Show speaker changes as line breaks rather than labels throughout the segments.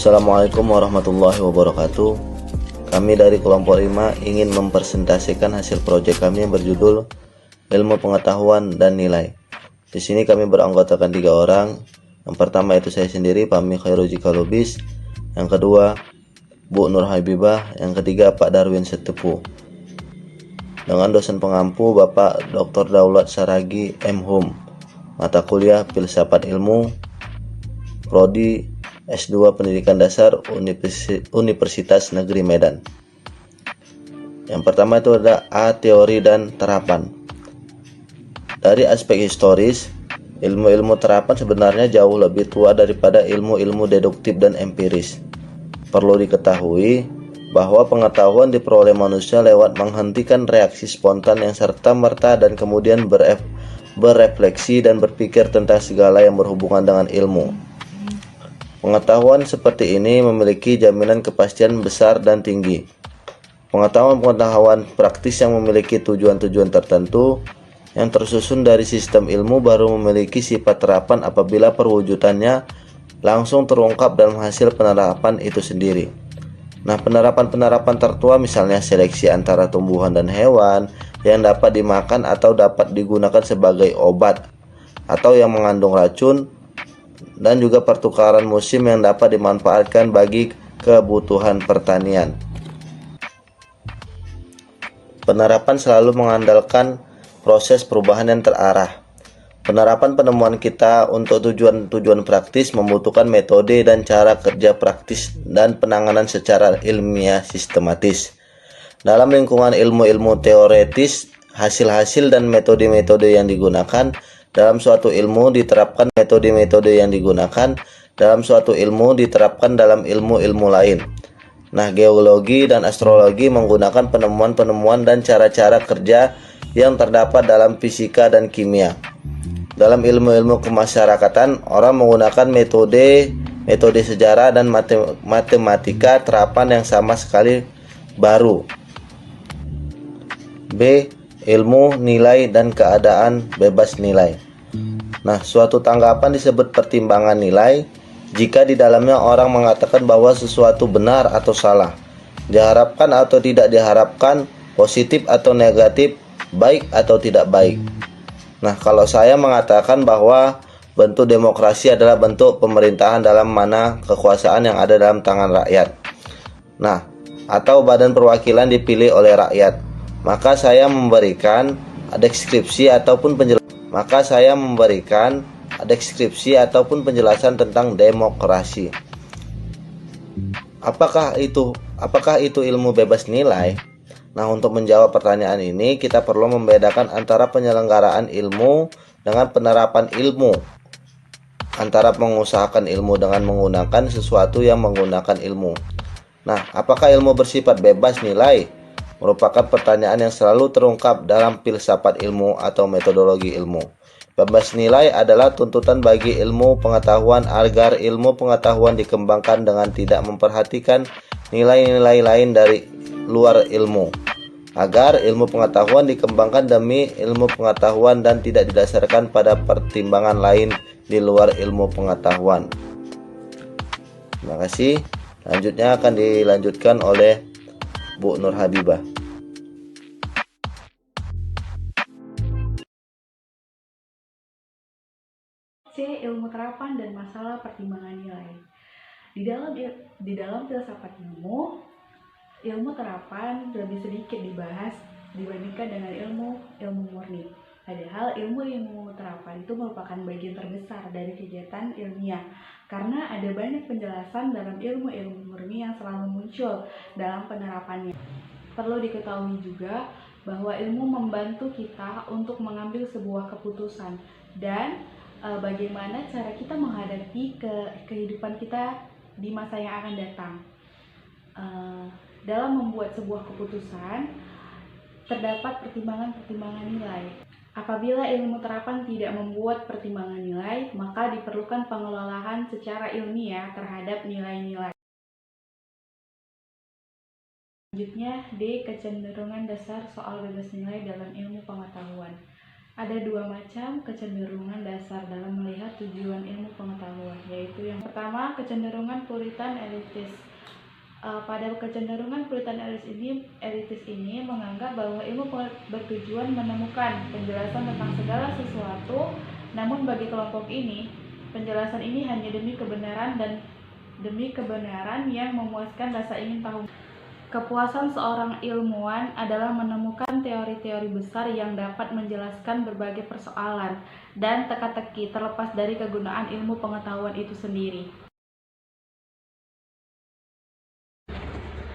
Assalamualaikum warahmatullahi wabarakatuh. Kami dari kelompok 5 ingin mempresentasikan hasil proyek kami yang berjudul Ilmu Pengetahuan dan Nilai. Di sini kami beranggotakan 3 orang. Yang pertama itu saya sendiri, Fahmi Khairuji Kalubis. Yang kedua, Bu Nur Habibah. Yang ketiga, Pak Darwin Setepu. Dengan dosen pengampu Bapak Dr. Daulat Saragi M.Hum. Mata kuliah Filsafat Ilmu, Prodi S2 Pendidikan Dasar Universitas Negeri Medan. Yang pertama itu ada A. Teori dan terapan. Dari aspek historis, ilmu-ilmu terapan sebenarnya jauh lebih tua daripada ilmu-ilmu deduktif dan empiris. Perlu diketahui bahwa pengetahuan diperoleh manusia lewat menghentikan reaksi spontan yang serta-merta dan kemudian berefleksi dan berpikir tentang segala yang berhubungan dengan ilmu. Pengetahuan seperti ini memiliki jaminan kepastian besar dan tinggi. Pengetahuan-pengetahuan praktis yang memiliki tujuan-tujuan tertentu yang tersusun dari sistem ilmu baru memiliki sifat terapan apabila perwujudannya langsung terungkap dalam hasil penerapan itu sendiri. Nah, penerapan-penerapan tertua misalnya seleksi antara tumbuhan dan hewan yang dapat dimakan atau dapat digunakan sebagai obat atau yang mengandung racun, dan juga pertukaran musim yang dapat dimanfaatkan bagi kebutuhan pertanian. Penerapan selalu mengandalkan proses perubahan yang terarah. Penerapan penemuan kita untuk tujuan-tujuan praktis membutuhkan metode dan cara kerja praktis dan penanganan secara ilmiah sistematis. Dalam lingkungan ilmu-ilmu teoretis, hasil-hasil dan metode-metode yang digunakan dalam suatu ilmu diterapkan metode-metode yang digunakan dalam suatu ilmu diterapkan dalam ilmu-ilmu lain. Nah, geologi dan astrologi menggunakan penemuan-penemuan dan cara-cara kerja yang terdapat dalam fisika dan kimia. Dalam ilmu-ilmu kemasyarakatan, orang menggunakan metode sejarah dan matematika terapan yang sama sekali baru. B. Ilmu, nilai, dan keadaan bebas nilai. Nah, suatu tanggapan disebut pertimbangan nilai jika di dalamnya orang mengatakan bahwa sesuatu benar atau salah, diharapkan atau tidak diharapkan, positif atau negatif, baik atau tidak baik. Nah, kalau saya mengatakan bahwa bentuk demokrasi adalah bentuk pemerintahan dalam mana kekuasaan yang ada dalam tangan rakyat. Nah, atau badan perwakilan dipilih oleh rakyat, maka saya memberikan deskripsi ataupun penjelasan tentang demokrasi. Apakah itu ilmu bebas nilai? Nah, untuk menjawab pertanyaan ini, kita perlu membedakan antara penyelenggaraan ilmu dengan penerapan ilmu, antara mengusahakan ilmu dengan menggunakan sesuatu yang menggunakan ilmu. Nah, apakah ilmu bersifat bebas nilai? Merupakan pertanyaan yang selalu terungkap dalam filsafat ilmu atau metodologi ilmu. Bebas nilai adalah tuntutan bagi ilmu pengetahuan agar ilmu pengetahuan dikembangkan dengan tidak memperhatikan nilai-nilai lain dari luar ilmu. Agar ilmu pengetahuan dikembangkan demi ilmu pengetahuan dan tidak didasarkan pada pertimbangan lain di luar ilmu pengetahuan. Terima kasih. Selanjutnya akan dilanjutkan oleh Bu Nur Habibah.
C. Ilmu terapan dan masalah pertimbangan nilai. Di dalam filsafat ilmu terapan lebih sedikit dibahas dibandingkan dengan ilmu murni. Padahal ilmu terapan itu merupakan bagian terbesar dari kegiatan ilmiah, karena ada banyak penjelasan dalam ilmu murni yang selalu muncul dalam penerapannya. Perlu diketahui juga bahwa ilmu membantu kita untuk mengambil sebuah keputusan dan bagaimana cara kita menghadapi kehidupan kita di masa yang akan datang. Dalam membuat sebuah keputusan, terdapat pertimbangan-pertimbangan nilai. Apabila ilmu terapan tidak membuat pertimbangan nilai, maka diperlukan pengelolaan secara ilmiah terhadap nilai-nilai. Selanjutnya, D. Kecenderungan dasar soal bebas nilai dalam ilmu pengetahuan. Ada dua macam kecenderungan dasar dalam melihat tujuan ilmu pengetahuan, yaitu yang pertama kecenderungan puritan elitis. Pada kecenderungan puritan elitis ini menganggap bahwa ilmu bertujuan menemukan penjelasan tentang segala sesuatu, namun bagi kelompok ini, penjelasan ini hanya demi kebenaran yang memuaskan rasa ingin tahu. Kepuasan seorang ilmuwan adalah menemukan teori-teori besar yang dapat menjelaskan berbagai persoalan dan teka-teki terlepas dari kegunaan ilmu pengetahuan itu sendiri.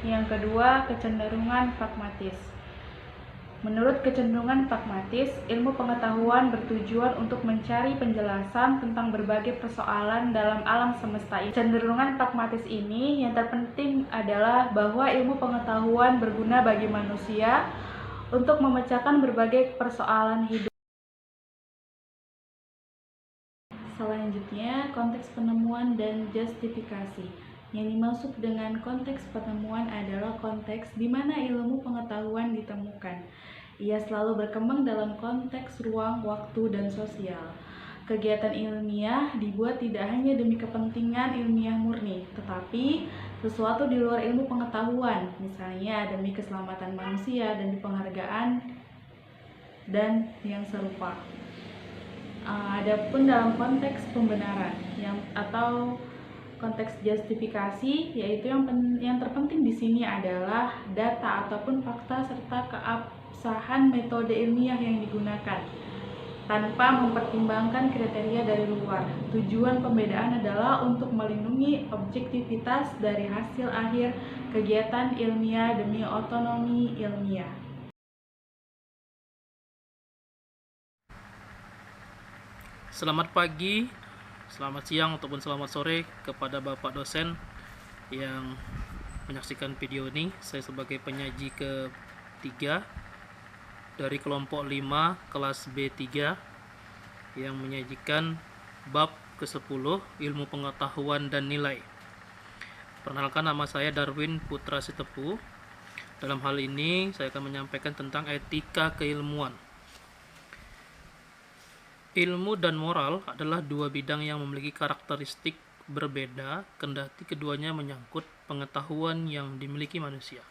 Yang kedua, kecenderungan pragmatis. Menurut kecenderungan pragmatis, ilmu pengetahuan bertujuan untuk mencari penjelasan tentang berbagai persoalan dalam alam semesta ini. Kecenderungan pragmatis ini yang terpenting adalah bahwa ilmu pengetahuan berguna bagi manusia untuk memecahkan berbagai persoalan hidup. Selanjutnya, konteks penemuan dan justifikasi. Yang dimaksud dengan konteks penemuan adalah konteks di mana ilmu pengetahuan ditemukan. Ia selalu berkembang dalam konteks ruang, waktu, dan sosial. Kegiatan ilmiah dibuat tidak hanya demi kepentingan ilmiah murni, tetapi sesuatu di luar ilmu pengetahuan, misalnya demi keselamatan manusia dan penghargaan dan yang serupa. Adapun dalam konteks pembenaran atau konteks justifikasi, yaitu yang terpenting di sini adalah data ataupun fakta serta keabsahan metode ilmiah yang digunakan tanpa mempertimbangkan kriteria dari luar. Tujuan pembedaan adalah untuk melindungi objektivitas dari hasil akhir kegiatan ilmiah demi otonomi ilmiah.
Selamat pagi, selamat siang, ataupun selamat sore kepada Bapak dosen yang menyaksikan video ini. Saya sebagai penyaji ketiga dari kelompok 5 kelas B3 yang menyajikan bab ke-10 ilmu pengetahuan dan nilai. Perkenalkan, nama saya Darwin Putra Sitepu. Dalam hal ini saya akan menyampaikan tentang etika keilmuan. Ilmu dan moral adalah dua bidang yang memiliki karakteristik berbeda, kendati keduanya menyangkut pengetahuan yang dimiliki manusia.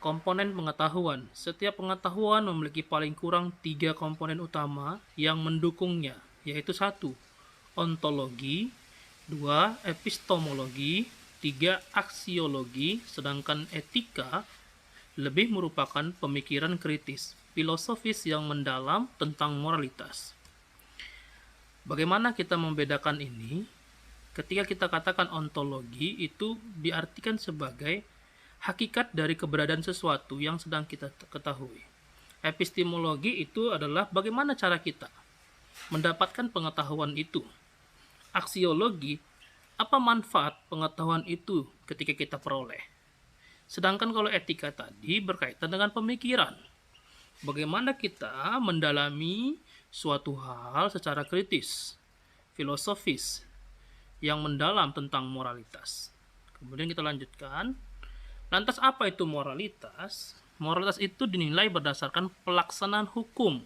Komponen pengetahuan. Setiap pengetahuan memiliki paling kurang 3 komponen utama yang mendukungnya, yaitu 1. Ontologi, 2. Epistemologi, 3. Aksiologi, sedangkan etika lebih merupakan pemikiran kritis, filosofis yang mendalam tentang moralitas. Bagaimana kita membedakan ini? Ketika kita katakan ontologi, itu diartikan sebagai hakikat dari keberadaan sesuatu yang sedang kita ketahui. Epistemologi itu adalah bagaimana cara kita mendapatkan pengetahuan itu. Aksiologi, apa manfaat pengetahuan itu ketika kita peroleh. Sedangkan kalau etika tadi berkaitan dengan pemikiran. Bagaimana kita mendalami suatu hal secara kritis, filosofis, yang mendalam tentang moralitas. Kemudian kita lanjutkan. Lantas apa itu moralitas? Moralitas itu dinilai berdasarkan pelaksanaan hukum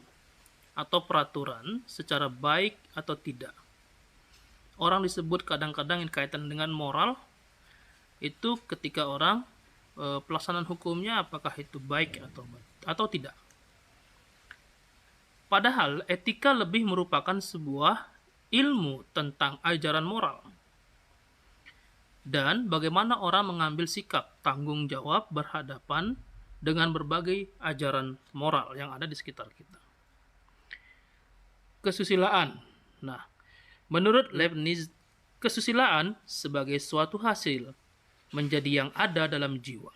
atau peraturan secara baik atau tidak. Orang disebut kadang-kadang yang kaitan dengan moral, itu ketika orang pelaksanaan hukumnya apakah itu baik atau tidak. Padahal etika lebih merupakan sebuah ilmu tentang ajaran moral dan bagaimana orang mengambil sikap tanggung jawab berhadapan dengan berbagai ajaran moral yang ada di sekitar kita. Kesusilaan. Nah, menurut Leibniz, kesusilaan sebagai suatu hasil menjadi yang ada dalam jiwa.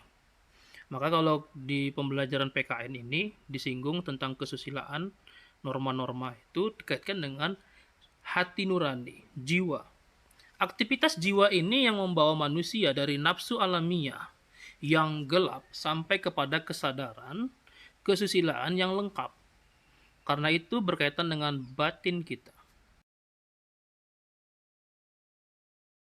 Maka kalau di pembelajaran PKN ini disinggung tentang kesusilaan, norma-norma itu dikaitkan dengan hati nurani, jiwa. Aktivitas jiwa ini yang membawa manusia dari nafsu alamiah yang gelap sampai kepada kesadaran, kesusilaan yang lengkap. Karena itu berkaitan dengan batin kita.